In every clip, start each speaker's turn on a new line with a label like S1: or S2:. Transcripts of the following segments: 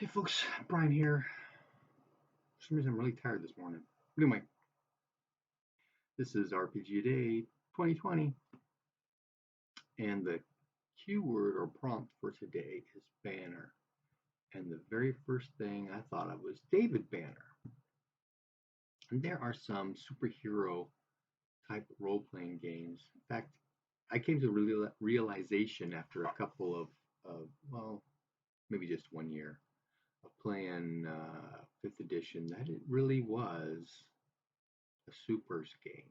S1: Hey folks, Brian here. For some reason I'm really tired this morning. Anyway, this is RPG Day 2020, and the keyword or prompt for today is banner. And the very first thing I thought of was David Banner. And there are some superhero type role-playing games. In fact, I came to the realization after a couple well, maybe just 1 year of playing 5th edition that it really was a supers game.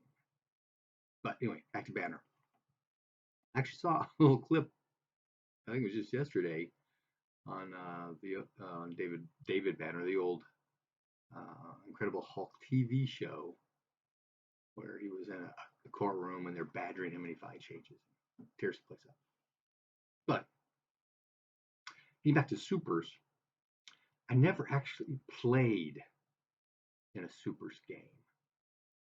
S1: But anyway, back to Banner. I actually saw a little clip, I think it was just yesterday, on David Banner, the old Incredible Hulk TV show, where he was in a courtroom and they're badgering him and he finally changes, tears the place up. But getting back to supers, I never actually played in a supers game.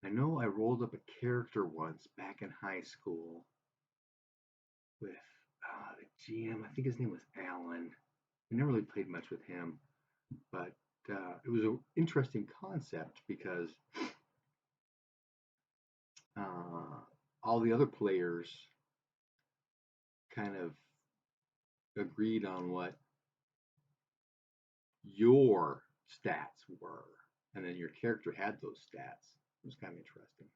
S1: I know I rolled up a character once back in high school with the GM. I think his name was Alan. I never really played much with him, but it was an interesting concept because all the other players kind of agreed on what your stats were, and then your character had those stats. It was kind of interesting.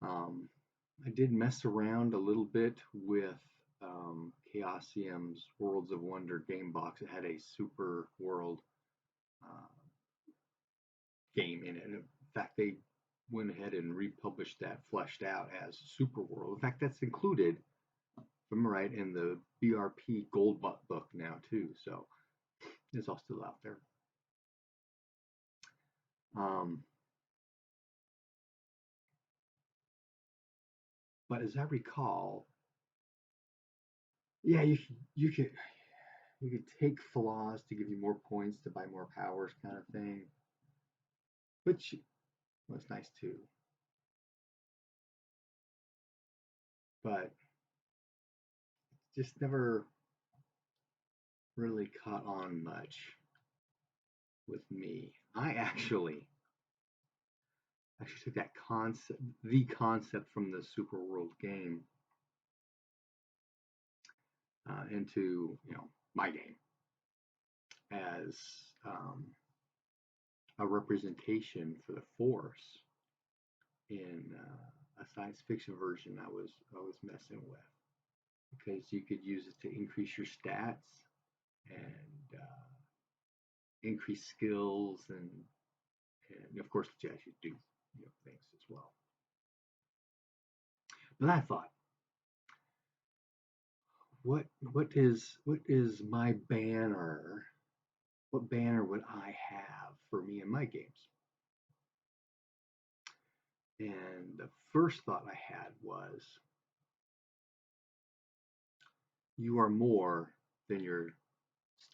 S1: I did mess around a little bit with Chaosium's Worlds of Wonder game box. It had a Super World game in it. And in fact, they went ahead and republished that fleshed out as Super World. In fact, that's included, if I'm right, in the BRP Gold book now too. So it's all still out there. But as I recall, yeah, you could take flaws to give you more points to buy more powers, kind of thing, which was nice too. But just never really caught on much with me. I actually took that concept from the Super World game into my game as a representation for the Force in a science fiction version I was messing with, because you could use it to increase your stats and increase skills and of course let you actually do things as well. But I thought, what is my banner? What banner would I have for me in my games? And the first thought I had was, you are more than your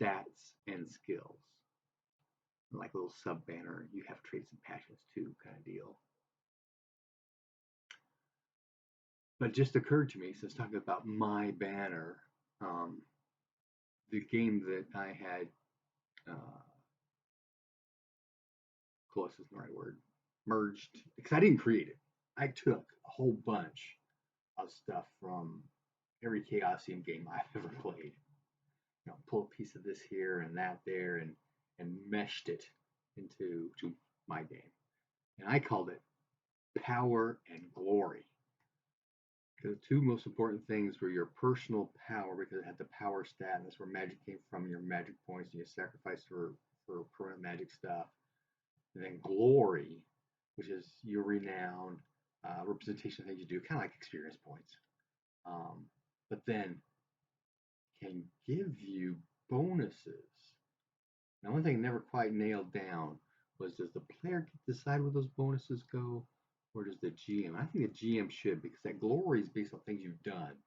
S1: stats and skills. Like a little sub banner, you have traits and passions too, kind of deal. But it just occurred to me, since talking about my banner, the game that I had, closest is the right word, merged, because I didn't create it. I took a whole bunch of stuff from every Chaosium game I've ever played. Pull a piece of this here and that there, and meshed it into my game. And I called it Power and Glory. Because the two most important things were your personal power, because it had the power stat, and that's where magic came from, your magic points, and you sacrifice for permanent magic stuff. And then glory, which is your renown, representation of things you do, kind of like experience points. But then can give you bonuses. Now, one thing I never quite nailed down was, does the player decide where those bonuses go, or does the GM? I think the GM should, because that glory is based on things you've done.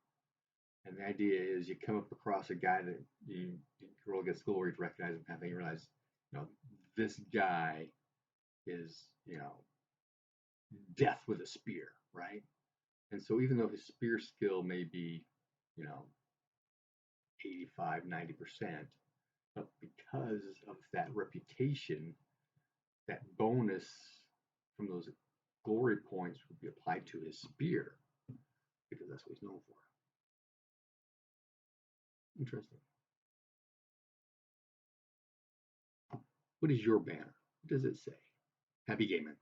S1: And the idea is you come up across a guy that you roll against glory to recognize him, kind of thing. You realize, this guy is, death with a spear, right? And so even though his spear skill may be, 85, 90%, But because of that reputation, that bonus from those glory points would be applied to his spear, because that's what he's known for. Interesting. What is your banner? What does it say? Happy gaming.